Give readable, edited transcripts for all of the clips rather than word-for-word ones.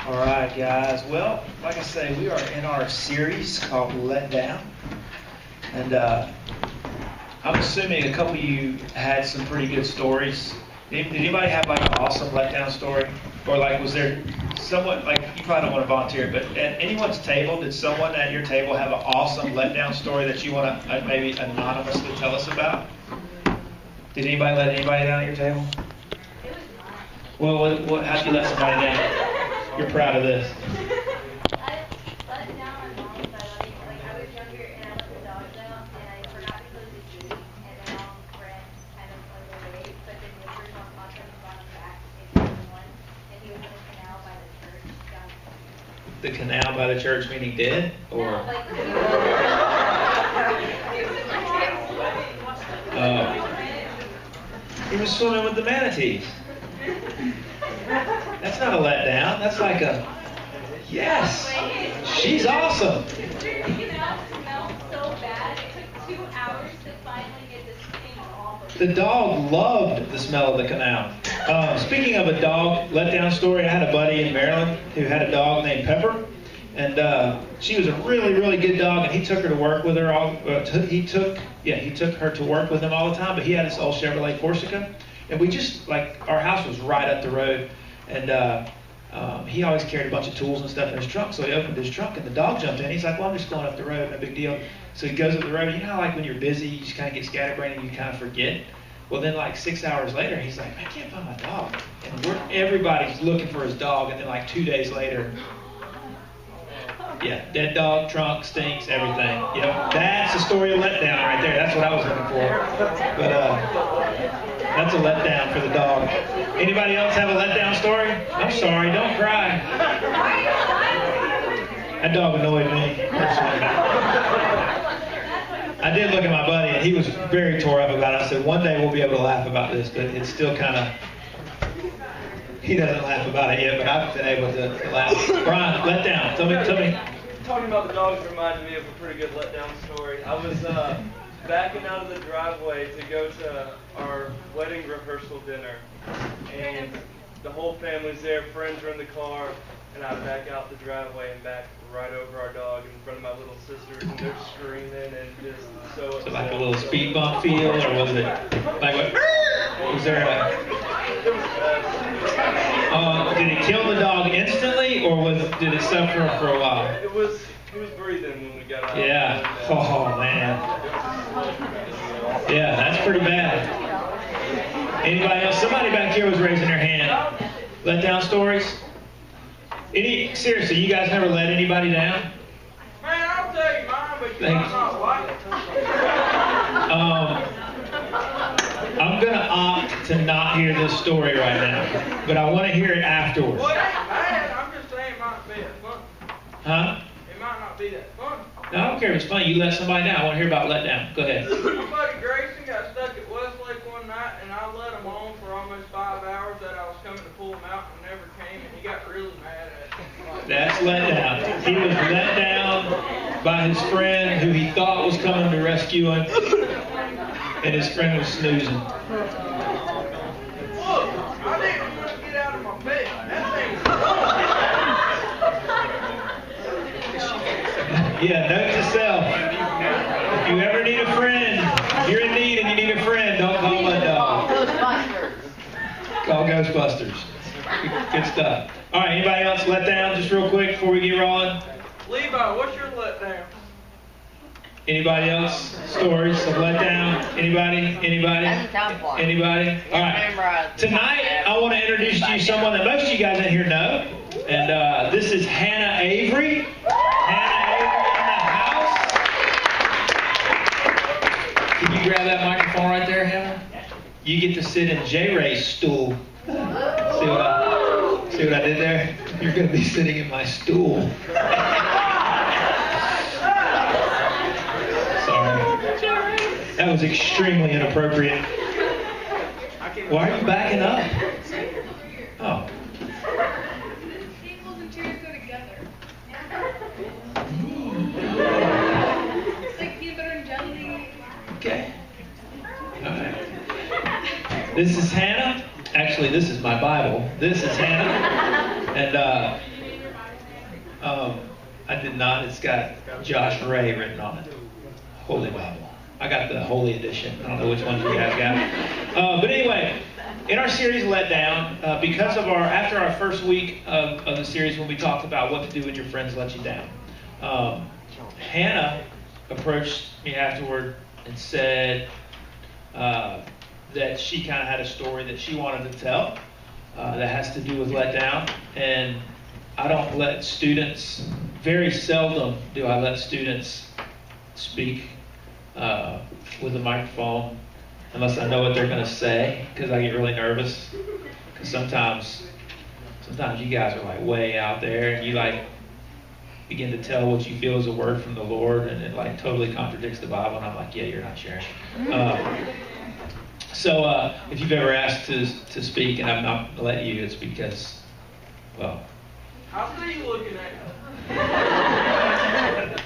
All right, guys. Well, like I say, we are in our series called LetDown. And I'm assuming a couple of you had some pretty good stories. Did anybody have like an awesome letdown story? Or like was there someone, like you probably don't want to volunteer, but at anyone's table, did someone at your table have an awesome letdown story that you want to maybe anonymously tell us about? Did anybody let anybody down at your table? Well, how'd you let somebody down? You're proud of this. I let down my mom by letting, I was younger and I let the dogs out and I forgot to close the gate and my mom ran kind of away, but the neighbors on Constance brought him back in one and he was in the canal by the church down The canal by the church meaning dead? Or? No, like he was swimming with the manatees. That's not a letdown. That's like a, yes, she's awesome. The canal smelled so bad, it took 2 hours to finally get this thing off of it. The dog loved the smell of the canal. Speaking of a dog letdown story, I had a buddy in Maryland who had a dog named Pepper. And she was a really, really good dog, and he took her to work with her all. He took her to work with him all the time. But he had this old Chevrolet Corsica, and we just our house was right up the road, and he always carried a bunch of tools and stuff in his trunk. So he opened his trunk, and the dog jumped in. He's like, "Well, I'm just going up the road, no big deal." So he goes up the road. You know how like when you're busy, you just kind of get scatterbrained and you kind of forget. Well, then like 6 hours later, he's like, "I can't find my dog," and everybody's looking for his dog. And then like 2 days later. Yeah, dead dog, trunk, stinks, everything. Yep, that's the story of letdown right there. That's what I was looking for. But that's a letdown for the dog. Anybody else have a letdown story? I'm sorry, don't cry. That dog annoyed me. I did look at my buddy, and he was very tore up about it. I said, one day we'll be able to laugh about this, but it's still kind of... He doesn't laugh about it yet, but I've been able to laugh. Brian, letdown. Tell me. Talking about the dogs reminded me of a pretty good letdown story. I was backing out of the driveway to go to our wedding rehearsal dinner, and the whole family's there, friends are in the car, and I back out the driveway and back right over our dog in front of my little sisters, and they're screaming and just so upset. So like a little speed bump feel, or was it like what? Was there did it kill the dog instantly, or did it suffer for a while? It was breathing when we got out. Yeah. Oh man. Yeah, that's pretty bad. Anybody else? Somebody back here was raising their hand. Letdown stories? Seriously, you guys never let anybody down? Man, I'll tell you mine, but you might not like it. I'm going to opt to not hear this story right now, but I want to hear it afterwards. Well, it ain't bad. I'm just saying it might not be that fun. Huh? It might not be that fun. No, I don't care if it's funny. You let somebody down. I want to hear about letdown. Go ahead. My buddy Grayson got stuck at Westlake one night, and I let him on for almost 5 hours that I was coming to pull him out and never came, and he got really mad at me. That's letdown. He was let down by his friend who he thought was coming to rescue him, and his friend was snoozing. Look, I didn't want to get out of my bed. That thing was Yeah, note to self. If you ever need a friend, if you're in need and you need a friend, don't call a dog. Ghostbusters. Call Ghostbusters. Good stuff. All right, anybody else let down just real quick before we get rolling? Levi, what's your letdown? Anybody else? Stories of letdown? Anybody? All right. Tonight, I want to introduce to you someone that most of you guys in here know. And this is Hannah Avery. Hannah Avery in the house. Can you grab that microphone right there, Hannah? You get to sit in J-Ray's stool. See what I did there? You're going to be sitting in my stool. That was extremely inappropriate. Why are you backing up? Oh. Tables and chairs go together. It's like peanut butter and jelly. Okay. All right. This is Hannah. Actually, this is my Bible. This is Hannah. And I did not. It's got Josh Ray written on it. Holy Bible. I got the Holy Edition. I don't know which one you guys got. But anyway, in our series Let Down, because of after our first week of the series when we talked about what to do when your friends let you down, Hannah approached me afterward and said that she kind of had a story that she wanted to tell that has to do with let down. And I don't let students, very seldom do I let students speak with a microphone unless I know what they're going to say, because I get really nervous. Because sometimes you guys are like way out there and you like begin to tell what you feel is a word from the Lord, and it like totally contradicts the Bible, and I'm like, yeah, you're not sharing. So if you've ever asked to speak and I've not let you, it's because, well. How's he looking at you?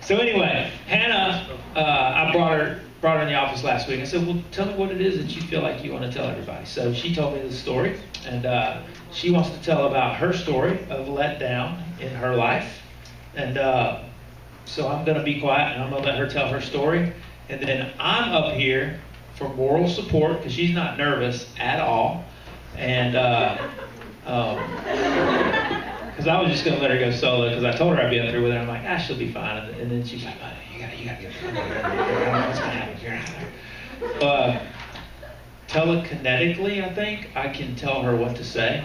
So anyway, Hannah, I brought her in the office last week. I said, well, tell me what it is that you feel like you want to tell everybody. So she told me the story, and she wants to tell about her story of let down in her life. And so I'm going to be quiet, and I'm going to let her tell her story. And then I'm up here for moral support, because she's not nervous at all. And because I was just going to let her go solo, because I told her I'd be up there with her. I'm like, she'll be fine. And then she's like, you gotta get through. I don't know what's going to happen. You're out there. Telekinetically, I think, I can tell her what to say.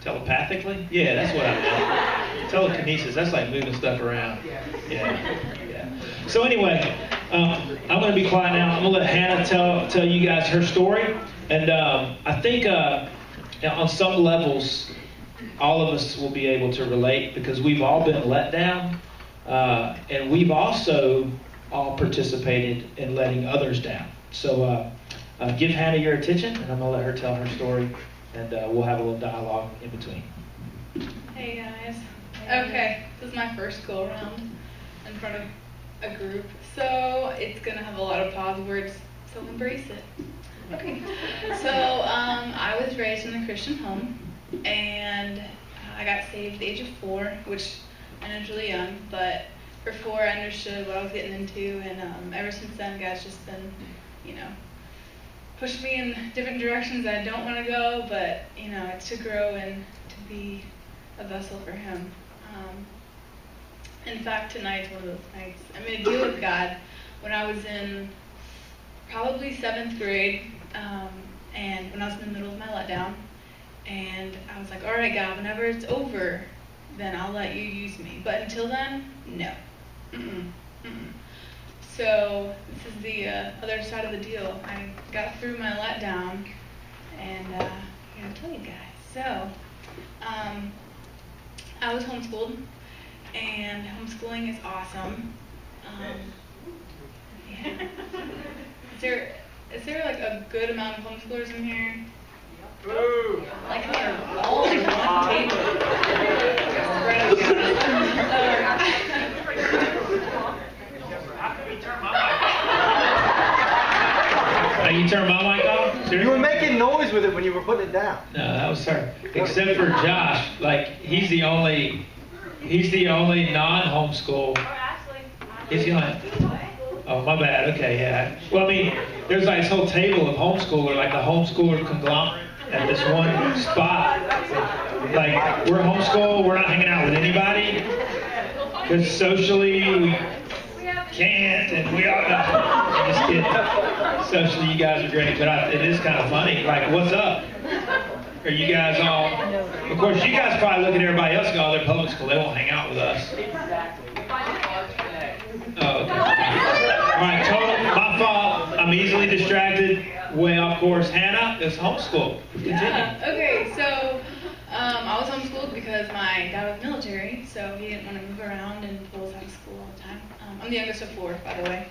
Telepathically? Yeah, that's what I meant. Telekinesis, that's like moving stuff around. Yeah. So anyway, I'm going to be quiet now. I'm going to let Hannah tell you guys her story. And I think on some levels, all of us will be able to relate, because we've all been let down. And we've also all participated in letting others down. So give Hannah your attention, and I'm going to let her tell her story, and we'll have a little dialogue in between. Hey guys. Okay, this is my first go around in front of a group, so it's gonna have a lot of pause words, so embrace it. Okay, so I was raised in a Christian home, and I got saved at the age of 4, which I know is really young, but for 4 I understood what I was getting into, and ever since then God's just been, pushed me in different directions I don't want to go, but it's to grow and to be a vessel for Him. In fact, tonight's one of those nights. I made a deal with God when I was in probably 7th grade, and when I was in the middle of my letdown, and I was like, all right, God, whenever it's over, then I'll let you use me. But until then, no. So this is the other side of the deal. I got through my letdown, and I'm going to tell you guys. So I was homeschooled, and homeschooling is awesome. Yeah. Is there like a good amount of homeschoolers in here? Boo! Like they're all on one table. You turned my mic off? Seriously? You were making noise with it when you were putting it down. No, that was her. Except for Josh, like he's the only non-homeschool. Is he on? Oh, my bad. Okay, yeah. Well, I mean, there's like this whole table of homeschooler, like the homeschooler conglomerate at this one spot. Like we're homeschool, we're not hanging out with anybody because socially we can't, and we are not. I'm just kidding. Socially, you guys are great, but it is kind of funny. Like, what's up? Are you guys all? Of course, you guys probably look at everybody else and go, they're public school. They won't hang out with us. Oh, okay. All right, total. My fault. I'm easily distracted. Way off course. Hannah is homeschooled. Continue. Yeah. Okay, so I was homeschooled because my dad was military, so he didn't want to move around and pull us out of school all the time. I'm the youngest of 4, by the way.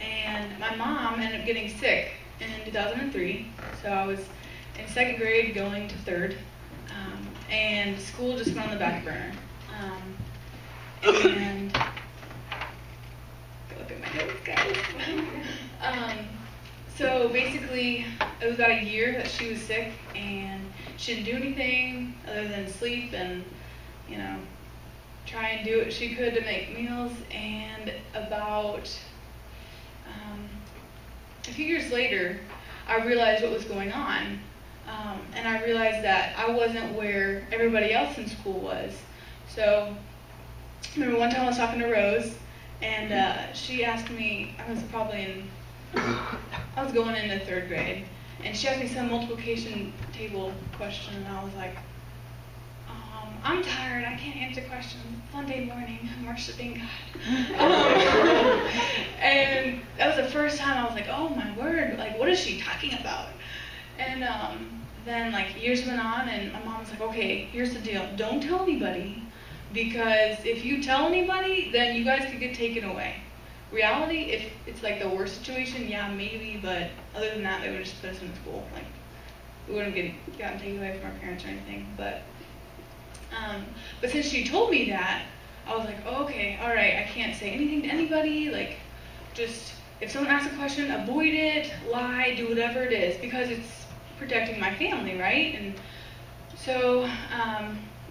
And my mom ended up getting sick in 2003, so I was in 2nd grade going to 3rd, and school just went on the back burner. And look at my notes, guys. So basically, it was about a year that she was sick, and she didn't do anything other than sleep and, you know, try and do what she could to make meals. And about a few years later, I realized what was going on. And I realized that I wasn't where everybody else in school was. So, I remember one time I was talking to Rose, and she asked me, I was going into 3rd grade, and she asked me some multiplication table question, and I was like, I'm tired, I can't answer questions. Sunday morning, I'm worshiping God. And that was the first time I was like, oh my word, like, what is she talking about? And then, like, years went on, and my mom was like, okay, here's the deal. Don't tell anybody, because if you tell anybody, then you guys could get taken away. Reality, if it's like the worst situation, yeah, maybe, but other than that, they would just put us in school. Like, we wouldn't gotten taken away from our parents or anything. But since she told me that, I was like, oh, okay, all right, I can't say anything to anybody. Like, just if someone asks a question, avoid it, lie, do whatever it is, because it's protecting my family, right? And so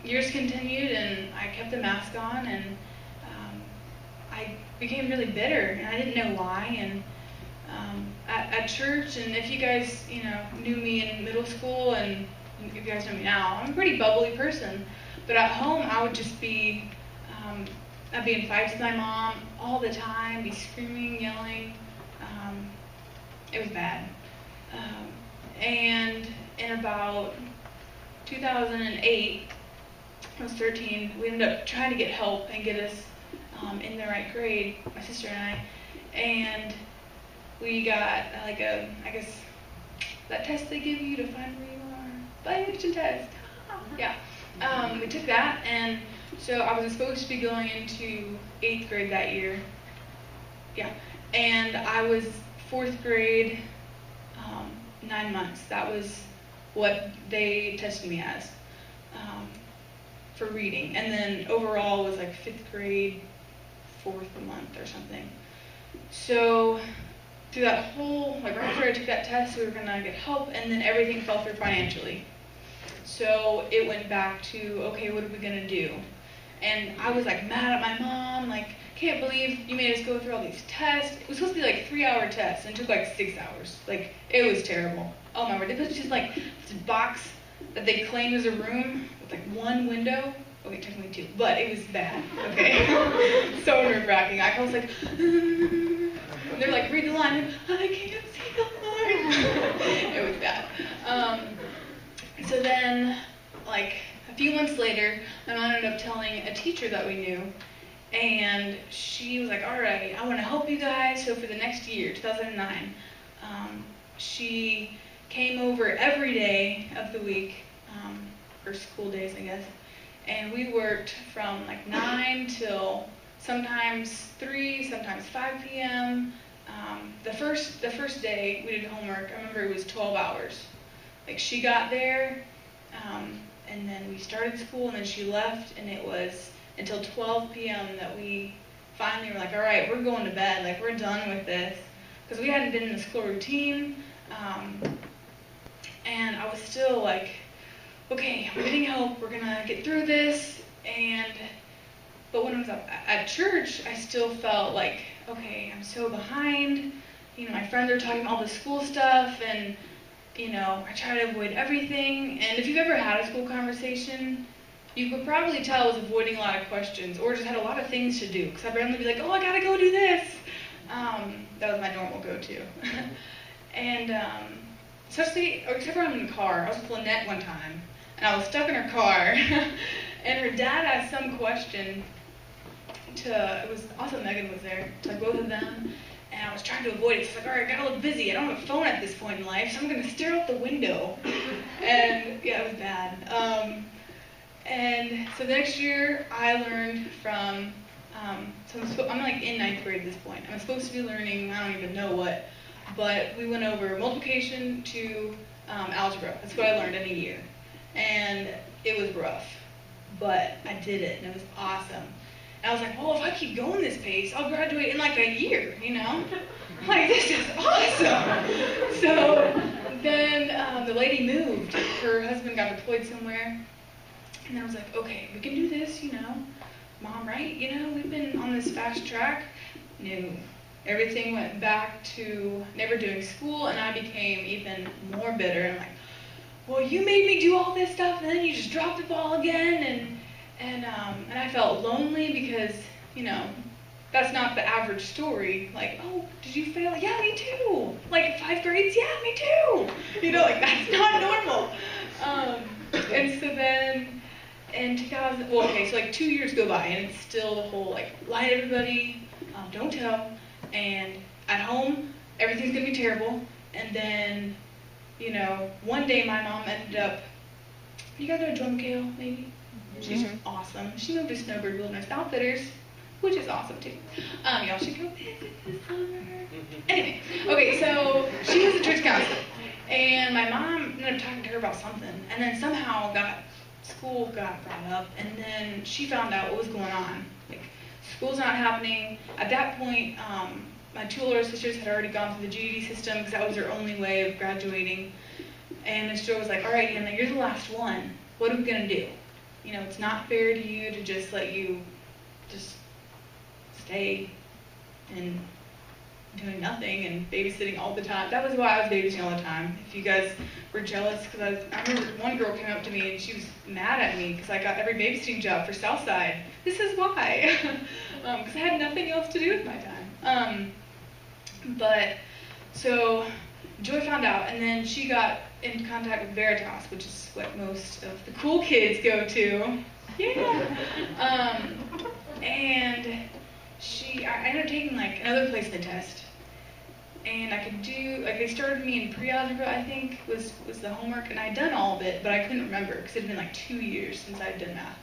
years continued, and I kept the mask on, and I became really bitter, and I didn't know why. And at church, and if you guys, you know, knew me in middle school, and if you guys know me now, I'm a pretty bubbly person. But at home, I would just be, I'd be in fights with my mom all the time, be screaming, yelling. It was bad. And in about 2008, I was 13, we ended up trying to get help and get us in the right grade, my sister and I, and we got like I guess, that test they give you to find where you are, evaluation test. Yeah, we took that, and so I was supposed to be going into 8th grade that year. Yeah, and I was 4th grade, 9 months. That was what they tested me as for reading, and then overall was like 5th grade, 4th month or something. So through that whole, like right after I took that test, we were gonna get help, and then everything fell through financially. So it went back to, okay, what are we gonna do? And I was like mad at my mom, like, can't believe you made us go through all these tests. It was supposed to be like 3-hour tests, and it took like 6 hours. Like, it was terrible. Oh my word, it was just like this box that they claimed was a room with like one window. Okay, technically 2, but it was bad, okay? So nerve-wracking. I was like, they're like, read the line. I can't see the line. It was bad. So then, like, a few months later, my mom ended up telling a teacher that we knew, and she was like, all right, I want to help you guys. So for the next year, 2009, she came over every day of the week, for school days, I guess, and we worked from like 9 till sometimes 3, sometimes 5 p.m. The first day we did homework, I remember it was 12 hours. Like, she got there, and then we started school, and then she left, and it was until 12 p.m. that we finally were like, all right, we're going to bed, like, we're done with this, because we hadn't been in the school routine, and I was still like, okay, we're getting help, we're gonna get through this, but when I was at church, I still felt like, okay, I'm so behind, you know, my friends are talking about all the school stuff, and, you know, I try to avoid everything, and if you've ever had a school conversation, you could probably tell I was avoiding a lot of questions, or just had a lot of things to do, because I'd randomly be like, oh, I gotta go do this. That was my normal go-to. And, except for I'm in the car, I was with Lynette one time, and I was stuck in her car, and her dad asked some question it was also Megan was there, to like both of them, and I was trying to avoid it. So I was like, all right, I gotta look busy. I don't have a phone at this point in life, so I'm gonna stare out the window. And yeah, it was bad. And so the next year, I learned from, I'm like in 9th grade at this point. I'm supposed to be learning, I don't even know what, but we went over multiplication to algebra. That's what I learned in a year. And it was rough, but I did it, and it was awesome. And I was like, well, if I keep going this pace, I'll graduate in like a year, you know? Like, this is awesome. So then the lady moved. Her husband got deployed somewhere. And then I was like, okay, we can do this, Mom, right? We've been on this fast track. No. Everything went back to never doing school, and I became even more bitter. I'm like, well, you made me do all this stuff, and then you just dropped the ball again, and I felt lonely because, that's not the average story. Like, oh, did you fail? Yeah, me too. Like 5 grades? Yeah, me too. That's not normal. And so then in 2000, so 2 years go by, and it's still the whole lie to everybody, don't tell, and at home everything's gonna be terrible. And then one day my mom ended up. You guys know Joy McHale, maybe? She's awesome. She moved to Snowbird Wilderness Outfitters, which is awesome too. Y'all should go visit this summer. Anyway, okay, so she was a church counselor, and my mom ended up talking to her about something, and then somehow school got brought up, and then she found out what was going on. School's not happening. At that point, my 2 older sisters had already gone through the GED system because that was their only way of graduating. And Miss Joy was like, all right, Hannah, you're the last one. What are we going to do? It's not fair to you to just let you just stay and doing nothing and babysitting all the time. That was why I was babysitting all the time. If you guys were jealous, because I remember one girl came up to me and she was mad at me because I got every babysitting job for Southside. This is why. Because I had nothing else to do with my time. But so Joy found out, and then she got in contact with Veritas, which is what most of the cool kids go to. Yeah. And I ended up taking another placement test, and I could do they started me in pre-algebra, I think was the homework, and I'd done all of it, but I couldn't remember because it had been 2 years since I'd done math.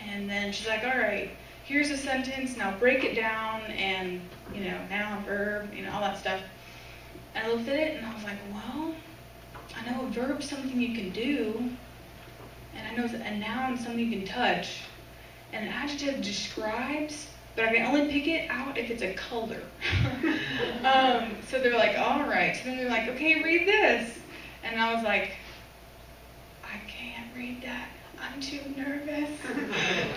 And then she's like, all right, here's a sentence, now break it down, and noun, verb, all that stuff. And I looked at it and I was like, well, I know a verb's something you can do, and I know a noun is something you can touch, and an adjective describes, but I can only pick it out if it's a color. So they're like, all right. So then they're like, okay, read this. And I was like, I can't read that. I'm too nervous.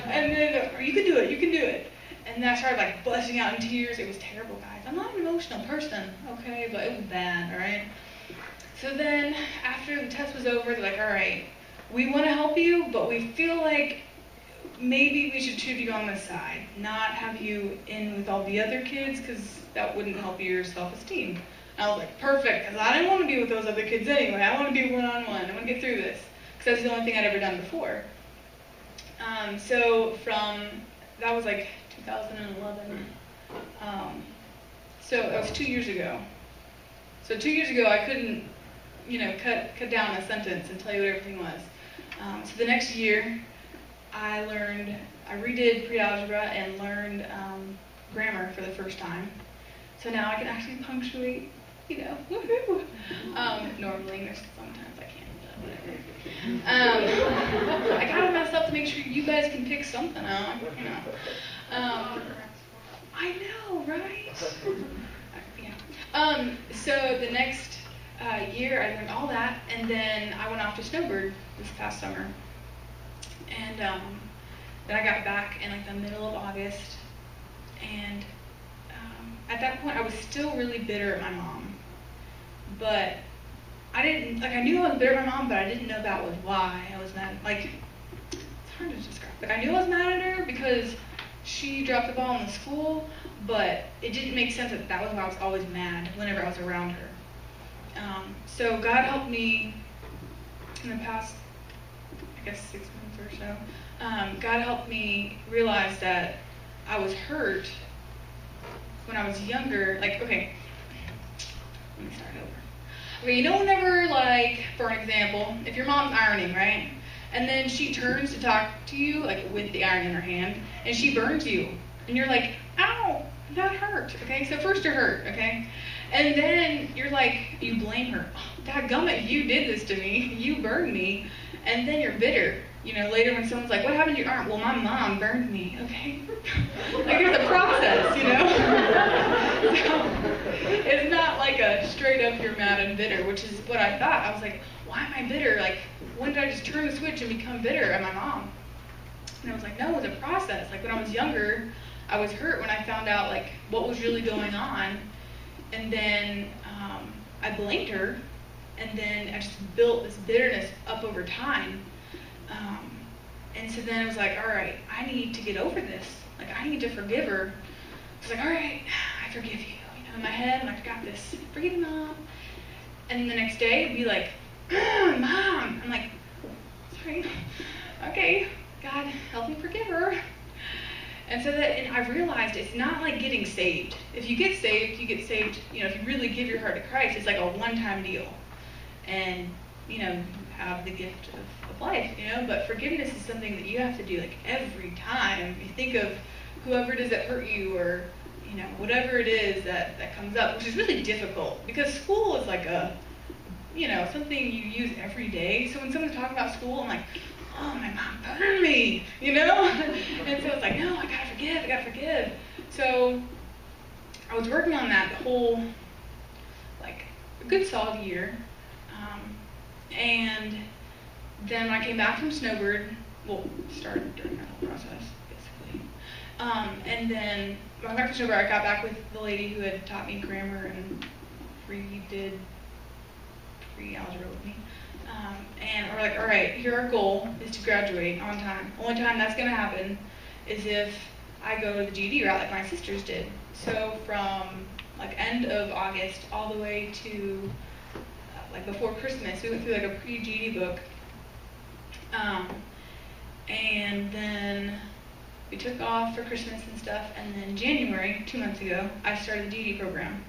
And then, you can do it. And then I started busting out in tears. It was terrible, guys. I'm not an emotional person, okay, but it was bad, all right? So then after the test was over, they're like, all right, we want to help you, but we feel like maybe we should choose you on this side, not have you in with all the other kids, because that wouldn't help your self-esteem. And I was like, perfect, because I didn't want to be with those other kids anyway. I want to be one-on-one. I want to get through this, because that's the only thing I'd ever done before. So that was 2011. So that was 2 years ago. So 2 years ago, I couldn't, cut down a sentence and tell you what everything was. So the next year, I redid pre-algebra and learned grammar for the first time. So now I can actually punctuate, woohoo. Normally, there's sometimes I can't, but whatever. I gotta mess up to make sure you guys can pick something out, I know, right? Yeah. So the next year, I learned all that, and then I went off to Snowbird this past summer. And then I got back in the middle of August, and at that point I was still really bitter at my mom. But I didn't, I knew I was bitter at my mom, but I didn't know that was why I was mad. It's hard to describe. I knew I was mad at her because she dropped the ball in the school, but it didn't make sense that was why I was always mad whenever I was around her. So God helped me in the past, 6 months or so. God helped me realize that I was hurt when I was younger. Okay, let me start over. Okay, whenever, for an example, if your mom's ironing, right? And then she turns to talk to you, with the iron in her hand, and she burns you. And you're like, ow, that hurt, okay? So first you're hurt, okay? And then you're like, you blame her. Oh, dadgummit, you did this to me. You burned me. And then you're bitter. You know, later when someone's like, what happened to your arm? Well, my mom burned me, okay? Like, there's a process, you know? So, it's not like a straight up you're mad and bitter, which is what I thought. I was like, why am I bitter? Like, when did I just turn the switch and become bitter at my mom? And I was like, no, it's a process. Like, when I was younger, I was hurt when I found out, like, what was really going on. And then I blamed her. And then I just built this bitterness up over time. And so then I was like, all right, I need to get over this. Like, I need to forgive her. I was like, all right, I forgive you. You know, in my head, I'm like, I got this. Forgive Mom. And then the next day, it'd be like, Mom. I'm like, sorry. Okay, God, help me forgive her. And so and I realized it's not like getting saved. If you get saved, you get saved. You know, if you really give your heart to Christ, it's like a one-time deal. And, you know, have the gift of life, you know, but forgiveness is something that you have to do like every time. You think of whoever it is that hurt you, or, you know, whatever it is that comes up, which is really difficult because school is like a, you know, something you use every day. So when someone's talking about school, I'm like, oh, my mom burned me, you know? And so it's like, no, I gotta forgive. So I was working on that the whole, like, a good solid year. And then when I came back from Snowbird, well, started during that whole process, basically. And then when I got back from Snowbird, I got back with the lady who had taught me grammar and did pre-algebra with me. And we're like, all right, here our goal is to graduate on time. Only time that's going to happen is if I go to the GED route like my sisters did. So from like end of August all the way to like before Christmas, we went through like a pre-GED book. And then we took off for Christmas and stuff, and then January, 2 months ago, I started the GED program.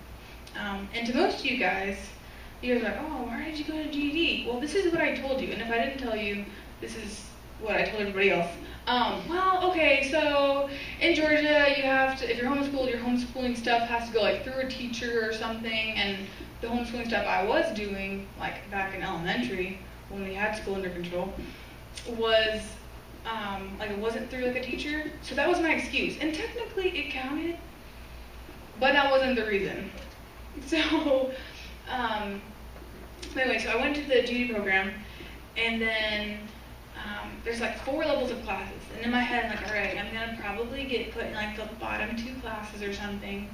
And to most of you guys are like, oh, why did you go to GED? Well, this is what I told you, and if I didn't tell you, this is what I told everybody else. Well, okay, so in Georgia, you have to, if you're homeschooled, your homeschooling stuff has to go like through a teacher or something, and the homeschooling stuff I was doing, like back in elementary, when we had school under control, was like it wasn't through like a teacher, so that was my excuse. And technically it counted, but that wasn't the reason. So, anyway, so I went to the GED program, and then there's like 4 levels of classes, and in my head I'm like, all right, I'm gonna probably get put in like the bottom 2 classes or something,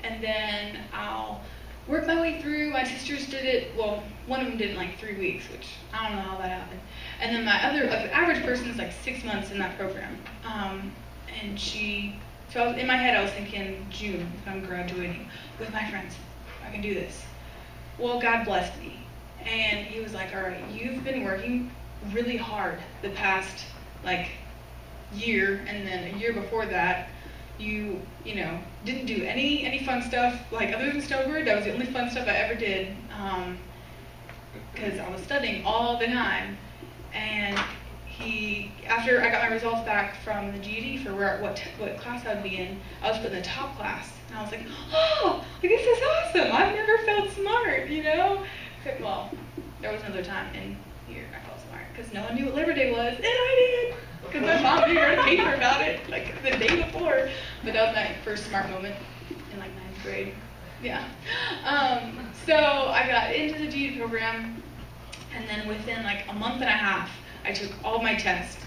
and then I'll work my way through. My sisters did it, well, one of them did it in like 3 weeks, which I don't know how that happened. And then my other, like the average person is like 6 months in that program. And so in my head I was thinking June, if I'm graduating with my friends, I can do this. Well, God blessed me. And he was like, all right, you've been working really hard the past like year, and then a year before that, you know, didn't do any fun stuff, like other than Snowbird. That was the only fun stuff I ever did, because I was studying all the time. And after I got my results back from the GED for what class I would be in, I was put in the top class, and I was like, oh, this is awesome! I've never felt smart, you know. Well, there was another time in here I felt smart because no one knew what Labor Day was, and I did. Because my mom didn't write a paper about it, like the day before. But that was my first smart moment in like 9th grade. Yeah. So I got into the GED program, and then within like a month and a half, I took all my tests.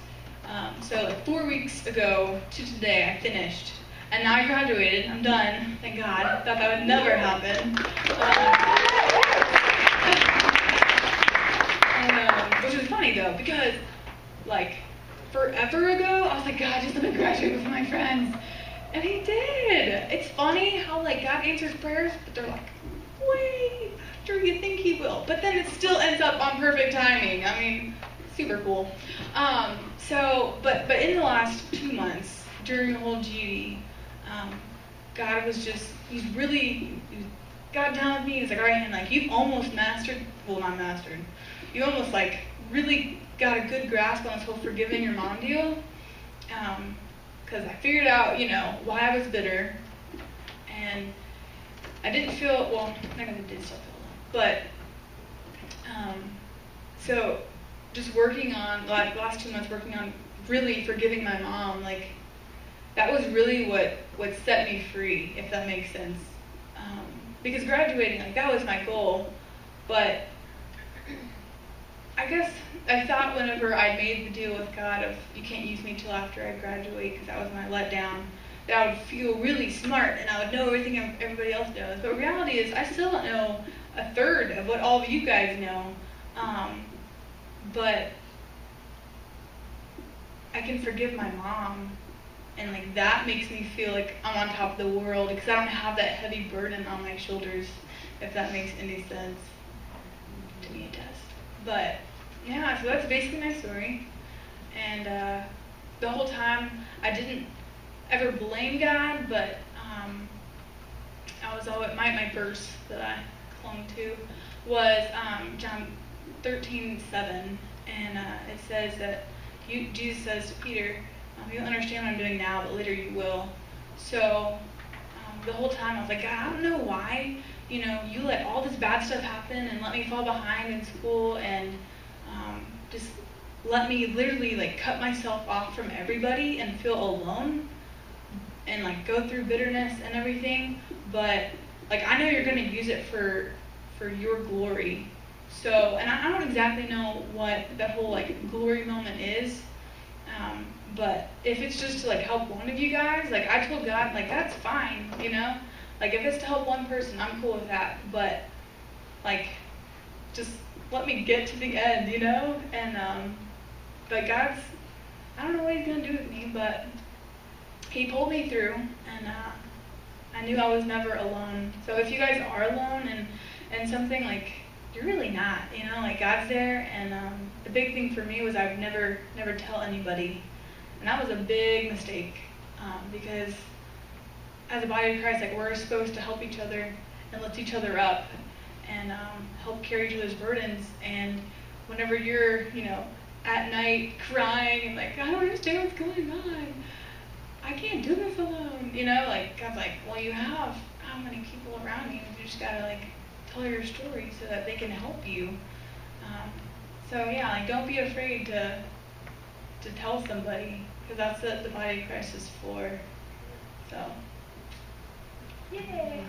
So like 4 weeks ago to today, I finished. And now I graduated. I'm done. Thank God. I thought that would never happen. Which is funny though, because like forever ago, I was like, God, just let me graduate with my friends. And he did. It's funny how like God answers prayers, but they're like, way after you think he will. But then it still ends up on perfect timing. I mean, super cool. But in the last 2 months, during the whole GED, God was just, he got down with me. He's like, all right, and like, you've almost mastered, well, not mastered, you almost like really got a good grasp on this whole forgiving your mom deal. Because I figured out, you know, why I was bitter. and I didn't feel, well, I kind of did still feel alone, but, so just working on, the last 2 months working on really forgiving my mom, like, that was really what set me free, if that makes sense. Because graduating, like, that was my goal, but I guess I thought whenever I made the deal with God of, you can't use me till after I graduate, because that was my letdown, that I would feel really smart and I would know everything everybody else knows. But reality is, I still don't know a third of what all of you guys know. But I can forgive my mom, and like that makes me feel like I'm on top of the world because I don't have that heavy burden on my shoulders, if that makes any sense. To me it does. But yeah, so that's basically my story. And the whole time I didn't ever blame God, but I was always, my verse that I clung to was John 13:7, and it says that Jesus says to Peter, you don't understand what I'm doing now, but later you will. So the whole time I was like, God, I don't know why, you let all this bad stuff happen and let me fall behind in school and just let me literally like cut myself off from everybody and feel alone and like go through bitterness and everything. But like I know you're going to use it for your glory. So, and I don't exactly know what that whole like glory moment is. But if it's just to like help one of you guys, like I told God, like that's fine, like if it's to help one person, I'm cool with that. But like, just let me get to the end, and but God's, I don't know what He's gonna do with me, but He pulled me through, and I knew I was never alone. So if you guys are alone and something, like you're really not, like God's there. And the big thing for me was I would never tell anybody. And that was a big mistake, because as a body of Christ, like we're supposed to help each other and lift each other up and help carry each other's burdens. And whenever you're, at night crying and like, I don't understand what's going on, I can't do this alone, like God's like, well, you have how many people around you? You just gotta like tell your story so that they can help you. So yeah, like don't be afraid to tell somebody, because that's what the body of Christ is for. So, yay!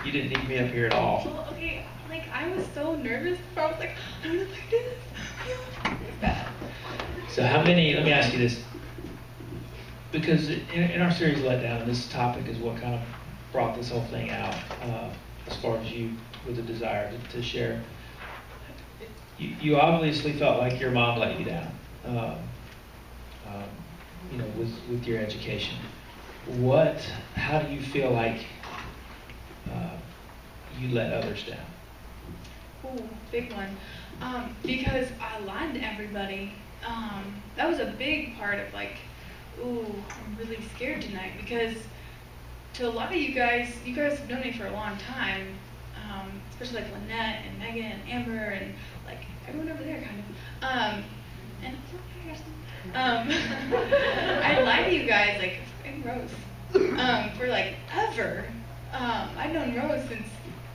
You didn't need me up here at all. Well, okay, like I was so nervous before. I was like, I don't know if I do this. So how many, let me ask you this, because in our series LetDown, this topic is what kind of brought this whole thing out, as far as you with a desire to share. You obviously felt like your mom let you down, with your education. How do you feel like you let others down? Ooh, big one. Because I lied to everybody. That was a big part of like, ooh, I'm really scared tonight, because to a lot of you guys have known me for a long time, especially like Lynette and Megan and Amber and like everyone over there kind of. And I lied to you guys like in Rose for like ever. I'd known Rose since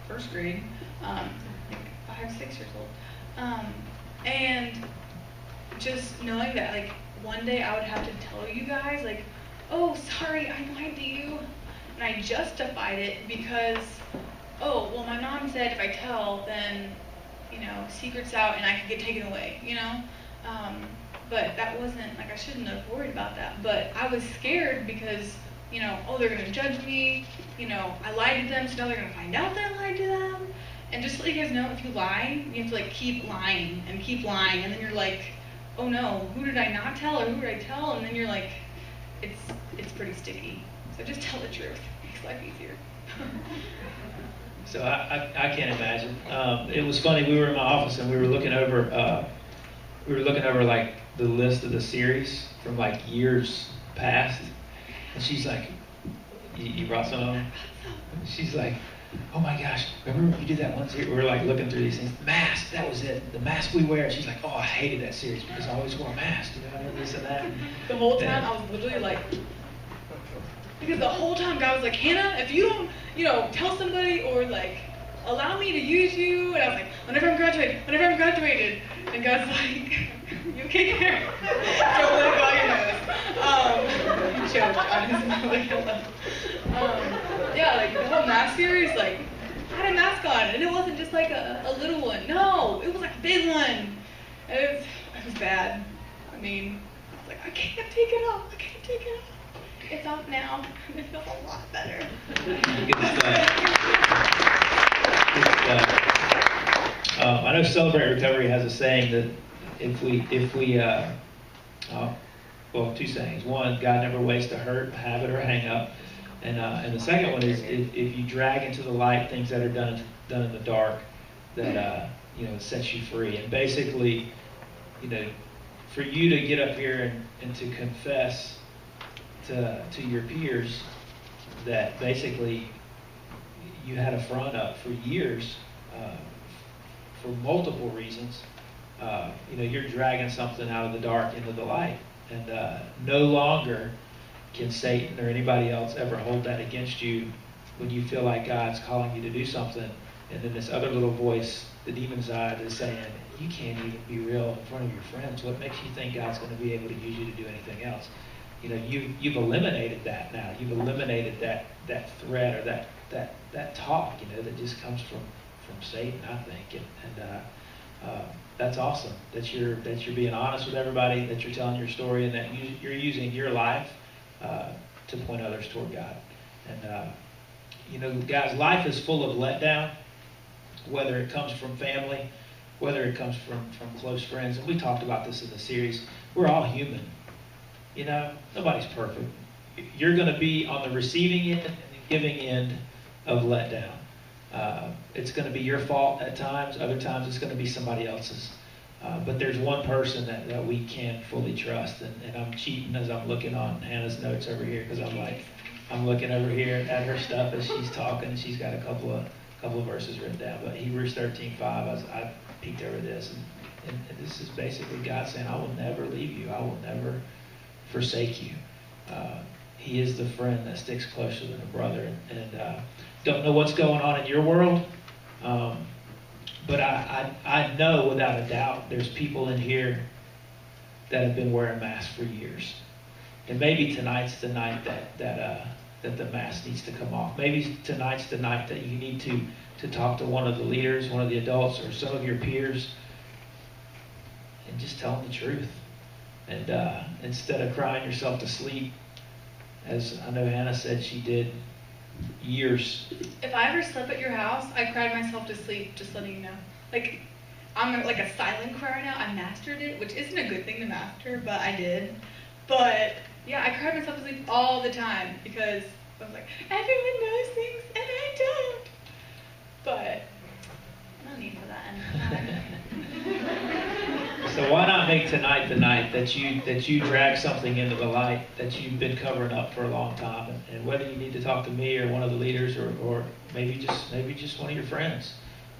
first grade, like 5, 6 years old, and just knowing that like one day I would have to tell you guys like, oh, sorry, I lied to you, and I justified it because, oh, well, my mom said if I tell, then secret's out and I could get taken away, but that wasn't like, I shouldn't have worried about that, but I was scared because oh, they're going to judge me, I lied to them, so now they're going to find out that I lied to them. And just to let you guys know, if you lie, you have to like keep lying, and then you're like, oh no, who did I not tell, or who did I tell? And then you're like, it's pretty sticky. So just tell the truth. It makes life easier. So I can't imagine. It was funny, we were in my office and we were looking over like the list of the series from like years past. And she's like, you brought some of them? She's like, oh my gosh, remember you did that one series? We were like looking through these things. Mask, that was it. The mask we wear. She's like, oh, I hated that series because I always wore a mask, and this and that. The whole time I was literally like, because the whole time God was like, Hannah, if you don't, tell somebody or like allow me to use you, and I was like, whenever I'm graduated, and God's like, you okay here? Don't let go of your nose. Joke, honestly. Yeah, like the whole mask series, like I had a mask on, and it wasn't just like a little one. No, it was like a big one. And it was bad. I mean, I was like, I can't take it off. It's off now, and it feels a lot better. I know Celebrate Recovery has a saying that well, two sayings. One, God never wastes a hurt, a habit, or a hang up. And the second one is if you drag into the light things that are done in the dark, that it sets you free. And basically, for you to get up here and to confess to your peers that basically you had a front up for years for multiple reasons. You're dragging something out of the dark into the light, and no longer can Satan or anybody else ever hold that against you when you feel like God's calling you to do something, and then this other little voice, the demon's side, is saying, you can't even be real in front of your friends. What makes you think God's going to be able to use you to do anything else? You've eliminated that now. You've eliminated that threat or that talk, that just comes from Satan, I think. And that's awesome that you're being honest with everybody, that you're telling your story, and that you're using your life to point others toward God. And guys, life is full of letdown, whether it comes from family, whether it comes from close friends. And we talked about this in the series. We're all human. Nobody's perfect. You're going to be on the receiving end and the giving end of letdown. It's going to be your fault at times. Other times it's going to be somebody else's. But there's one person that we can fully trust. And I'm cheating as I'm looking on Hannah's notes over here, because I'm looking over here at her stuff as she's talking. She's got a couple of verses written down. But Hebrews 13:5, I peeked over this. And this is basically God saying, I will never leave you. I will never forsake you. He is the friend that sticks closer than a brother. And don't know what's going on in your world, but I know without a doubt there's people in here that have been wearing masks for years. And maybe tonight's the night that the mask needs to come off. Maybe tonight's the night that you need to talk to one of the leaders, one of the adults, or some of your peers, and just tell them the truth. And instead of crying yourself to sleep, as I know Hannah said she did years. If I ever slept at your house, I cried myself to sleep, just letting you know. Like, I'm like a silent crier now. I mastered it, which isn't a good thing to master, but I did. But yeah, I cried myself to sleep all the time because I was like, everyone knows things and I don't. But no need for that. So why not make tonight the night that you drag something into the light that you've been covering up for a long time, and whether you need to talk to me or one of the leaders or maybe just one of your friends,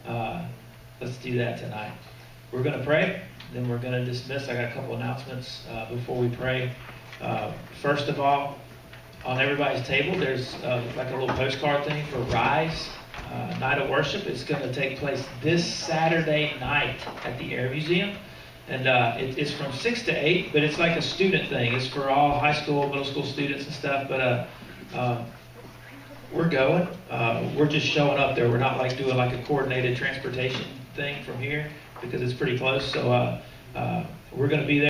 let's do that tonight. We're going to pray, then we're going to dismiss. I got a couple announcements before we pray. First of all, on everybody's table, there's like a little postcard thing for Rise Night of Worship. It's going to take place this Saturday night at the Air Museum. And it's from 6 to 8, but it's like a student thing. It's for all high school, middle school students and stuff. But we're going. We're just showing up there. We're not like doing like a coordinated transportation thing from here because it's pretty close. So we're going to be there.